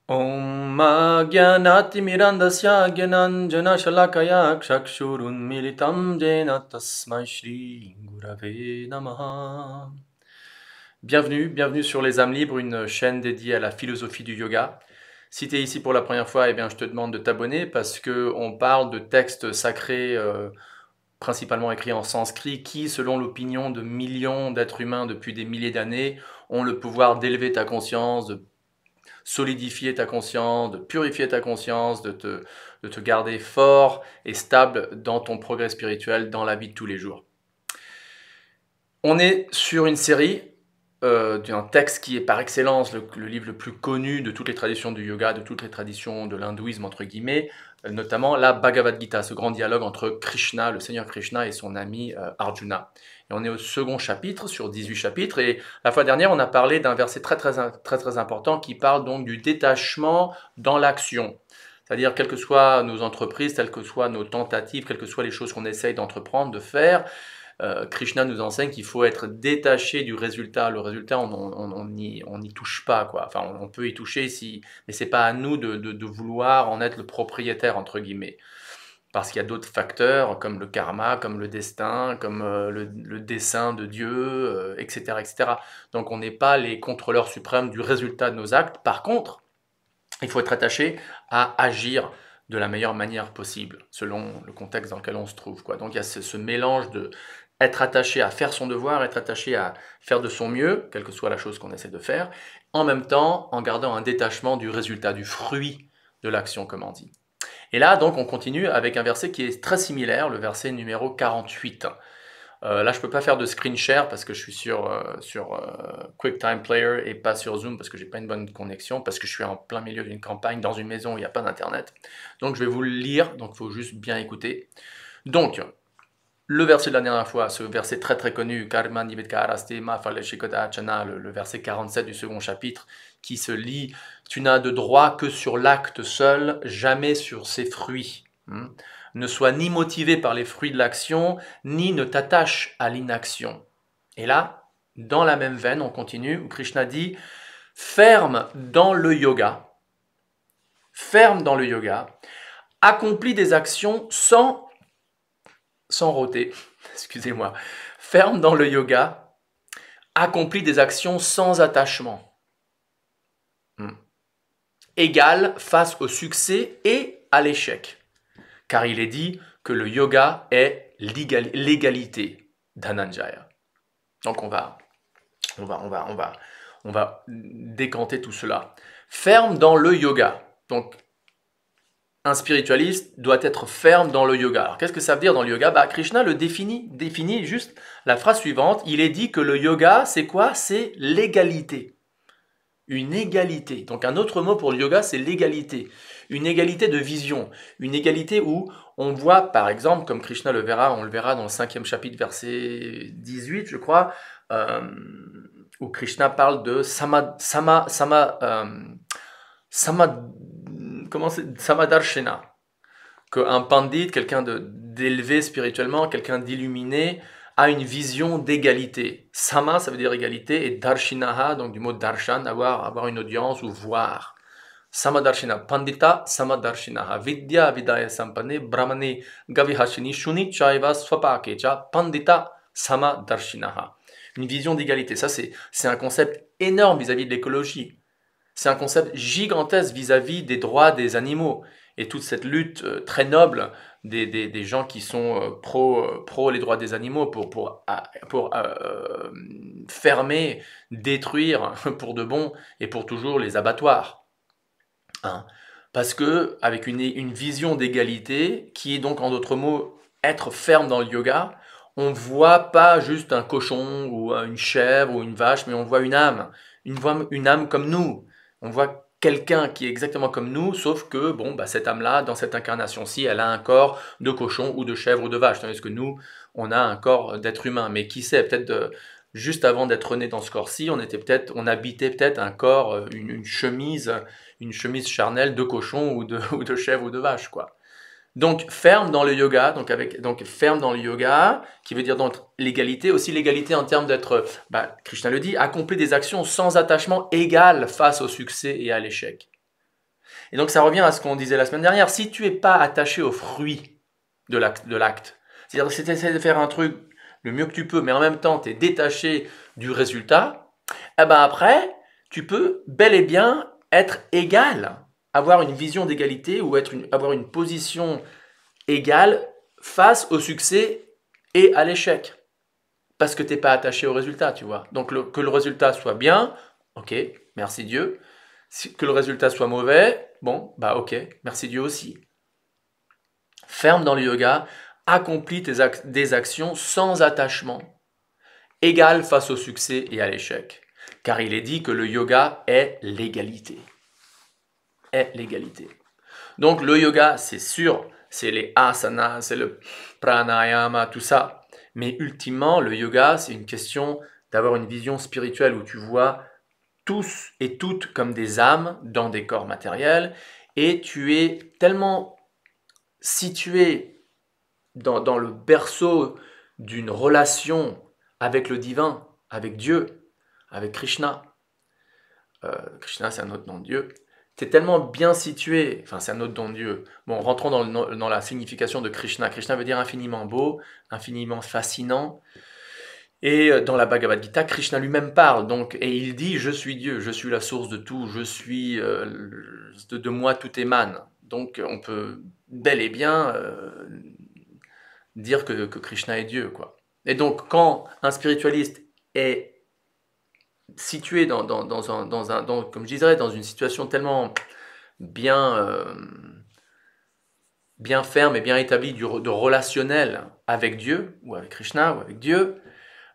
Om Gyanatimirandasya Gyananjana Shalakaya Chakshurunmilitam Jena Tasmai Shri Gurave Namaha. Bienvenue sur Les âmes libres, une chaîne dédiée à la philosophie du yoga. Si tu es ici pour la première fois, eh bien, je te demande de t'abonner parce qu'on parle de textes sacrés principalement écrits en sanskrit qui, selon l'opinion de millions d'êtres humains depuis des milliers d'années, ont le pouvoir d'élever ta conscience, de solidifier ta conscience, de purifier ta conscience, de te garder fort et stable dans ton progrès spirituel, dans la vie de tous les jours. On est sur une série d'un texte qui est par excellence le livre le plus connu de toutes les traditions du yoga, de toutes les traditions de l'hindouisme, entre guillemets, notamment la Bhagavad Gita, ce grand dialogue entre Krishna, le Seigneur Krishna, et son ami Arjuna. Et on est au second chapitre, sur 18 chapitres, et la fois dernière, on a parlé d'un verset très important qui parle donc du détachement dans l'action. C'est-à-dire, quelles que soient nos entreprises, quelles que soient nos tentatives, quelles que soient les choses qu'on essaye d'entreprendre, de faire, Krishna nous enseigne qu'il faut être détaché du résultat. Le résultat, on n'y touche pas, quoi. Enfin, on peut y toucher, mais c'est pas à nous de vouloir en être le propriétaire, entre guillemets. Parce qu'il y a d'autres facteurs, comme le karma, comme le destin, comme le dessein de Dieu, etc., etc. Donc on n'est pas les contrôleurs suprêmes du résultat de nos actes. Par contre, il faut être attaché à agir de la meilleure manière possible, selon le contexte dans lequel on se trouve, quoi. Donc il y a ce mélange de être attaché à faire son devoir, être attaché à faire de son mieux, quelle que soit la chose qu'on essaie de faire, en même temps en gardant un détachement du résultat, du fruit de l'action, comme on dit. Et là, donc, on continue avec un verset qui est très similaire, le verset numéro 48. Là, je ne peux pas faire de screen share parce que je suis sur QuickTime Player et pas sur Zoom parce que j'ai pas une bonne connexion, parce que je suis en plein milieu d'une campagne dans une maison où il n'y a pas d'internet. Donc, je vais vous le lire, donc il faut juste bien écouter. Donc, le verset de la dernière fois, ce verset très connu, le verset 47 du second chapitre, qui se lit « Tu n'as de droit que sur l'acte seul, jamais sur ses fruits. Ne sois ni motivé par les fruits de l'action, ni ne t'attache à l'inaction. » Et là, dans la même veine, on continue, où Krishna dit « Ferme dans le yoga, accomplis des actions sans roter, excusez-moi, ferme dans le yoga, accomplis des actions sans attachement. Égal face au succès et à l'échec. Car il est dit que le yoga est l'égalité d'Ananjaya. Donc on va décanter tout cela. Ferme dans le yoga. Donc un spiritualiste doit être ferme dans le yoga. Alors qu'est-ce que ça veut dire dans le yoga? Krishna le définit juste la phrase suivante. Il est dit que le yoga, c'est quoi? C'est l'égalité. Une égalité. Donc un autre mot pour le yoga, c'est l'égalité. Une égalité de vision. Une égalité où on voit, par exemple, comme Krishna le verra, on le verra dans le 5e chapitre, verset 18, je crois, où Krishna parle de Samadarshana, qu'un pandit, quelqu'un d'élevé spirituellement, quelqu'un d'illuminé, a une vision d'égalité. Sama, ça veut dire égalité, et darshinaha, donc du mot darshan, avoir une audience ou voir. Samadarshina, pandita samadarshinaha, vidya vidaya sampane, brahmane gavihashini, shuni chaiva swapakecha, pandita samadarshinaha. Une vision d'égalité, ça c'est un concept énorme vis-à-vis de l'écologie. C'est un concept gigantesque vis-à-vis des droits des animaux et toute cette lutte très noble des gens qui sont pro les droits des animaux pour fermer, détruire pour de bon et pour toujours les abattoirs. Parce que avec une vision d'égalité qui est donc en d'autres mots être ferme dans le yoga, on ne voit pas juste un cochon ou une chèvre ou une vache, mais on voit une âme comme nous. On voit quelqu'un qui est exactement comme nous, sauf que cette âme-là, dans cette incarnation-ci, elle a un corps de cochon ou de chèvre ou de vache, tandis que nous, on a un corps d'être humain. Mais qui sait, peut-être juste avant d'être né dans ce corps-ci, on habitait peut-être un corps, une chemise charnelle de cochon ou de chèvre ou de vache, quoi. Donc ferme dans le yoga, donc ferme dans le yoga, qui veut dire donc l'égalité, aussi l'égalité en termes d'être, Krishna le dit, accomplir des actions sans attachement égal face au succès et à l'échec. Et donc ça revient à ce qu'on disait la semaine dernière, si tu n'es pas attaché au fruit de l'acte, c'est-à-dire si tu essaies de faire un truc le mieux que tu peux, mais en même temps tu es détaché du résultat, eh ben après, tu peux bel et bien être égal, avoir une vision d'égalité ou avoir une position égale face au succès et à l'échec. Parce que tu n'es pas attaché au résultat, tu vois. Donc que le résultat soit bien, ok, merci Dieu. Que le résultat soit mauvais, bon, bah ok, merci Dieu aussi. Ferme dans le yoga, accomplis des actions sans attachement, égales face au succès et à l'échec. Car il est dit que le yoga est l'égalité. Est l'égalité. Donc le yoga, c'est sûr, c'est les asanas, c'est le pranayama, tout ça. Mais ultimement, le yoga, c'est une question d'avoir une vision spirituelle où tu vois tous et toutes comme des âmes dans des corps matériels et tu es tellement situé dans le berceau d'une relation avec le divin, avec Dieu, avec Krishna. Krishna, c'est un autre nom de Dieu. Tu es tellement bien situé, enfin c'est un autre nom de Dieu. Bon, rentrons dans la signification de Krishna. Krishna veut dire infiniment beau, infiniment fascinant. Et dans la Bhagavad Gita, Krishna lui-même parle, donc, et il dit « Je suis Dieu, je suis la source de tout, je suis de moi tout émane ». Donc on peut bel et bien dire que Krishna est Dieu, quoi. Et donc quand un spiritualiste est situé comme je disais, dans une situation tellement bien, bien ferme et bien établie de relationnel avec Dieu, ou avec Krishna, ou avec Dieu,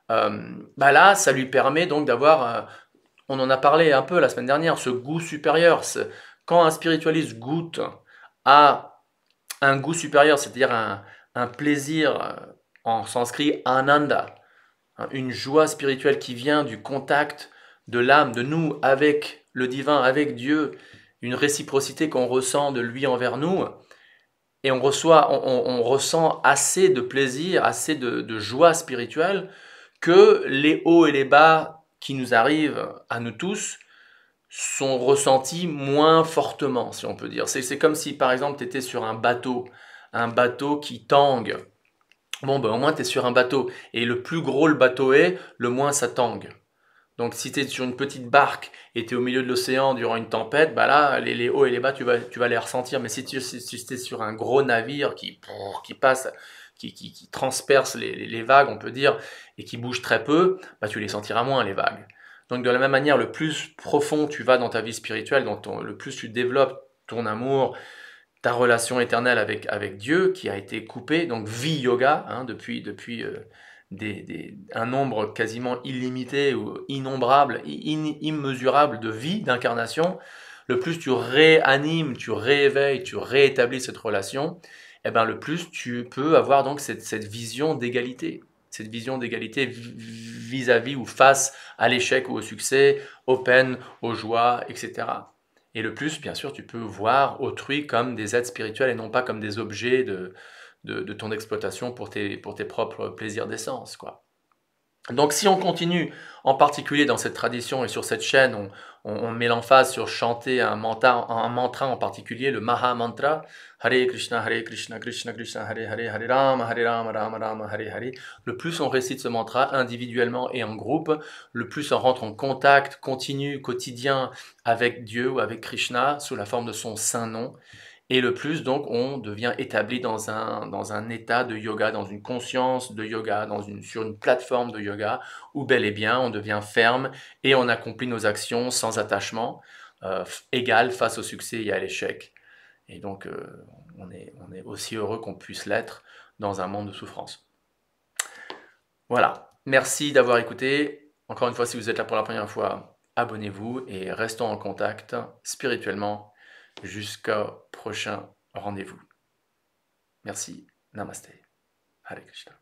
bah là, ça lui permet donc d'avoir, on en a parlé un peu la semaine dernière, ce goût supérieur. Quand un spiritualiste goûte à un goût supérieur, c'est-à-dire un plaisir, en sanskrit, ananda, hein, une joie spirituelle qui vient du contact de l'âme, de nous, avec le divin, avec Dieu, une réciprocité qu'on ressent de lui envers nous, et on ressent assez de plaisir, assez de joie spirituelle, que les hauts et les bas qui nous arrivent à nous tous sont ressentis moins fortement, si on peut dire. C'est comme si, par exemple, tu étais sur un bateau qui tangue. Bon, ben, au moins, tu es sur un bateau. Et le plus gros le bateau est, le moins ça tangue. Donc, si tu es sur une petite barque et tu es au milieu de l'océan durant une tempête, bah là, les hauts et les bas, tu vas les ressentir. Mais si tu es sur un gros navire qui passe, qui transperce les vagues, on peut dire, et qui bouge très peu, bah, tu les sentiras moins, les vagues. Donc, de la même manière, le plus profond tu vas dans ta vie spirituelle, le plus tu développes ton amour, ta relation éternelle avec Dieu qui a été coupée, donc vie yoga, hein, depuis un nombre quasiment illimité ou innombrable, immesurable de vies, d'incarnations, le plus tu réanimes, tu rééveilles, tu réétablis cette relation, et ben le plus tu peux avoir donc cette vision d'égalité. Cette vision d'égalité vis-à-vis ou face à l'échec ou au succès, aux peines, aux joies, etc. Et le plus, bien sûr, tu peux voir autrui comme des êtres spirituels et non pas comme des objets de ton exploitation pour tes propres plaisirs d'essence, quoi. Donc si on continue, en particulier dans cette tradition et sur cette chaîne, on met l'emphase sur chanter un mantra en particulier, le Maha Mantra, Hare Krishna, Krishna Krishna, Hare Rama, Rama Rama, Hare Hare. Le plus on récite ce mantra individuellement et en groupe, le plus on rentre en contact continu, quotidien avec Dieu ou avec Krishna sous la forme de son saint nom. Et le plus, donc, on devient établi dans un état de yoga, dans une conscience de yoga, sur une plateforme de yoga, où bel et bien, on devient ferme et on accomplit nos actions sans attachement, égal face au succès et à l'échec. Et donc, on est aussi heureux qu'on puisse l'être dans un monde de souffrance. Voilà. Merci d'avoir écouté. Encore une fois, si vous êtes là pour la première fois, abonnez-vous et restons en contact spirituellement jusqu'au prochain rendez-vous. Merci. Namaste. Hare Krishna.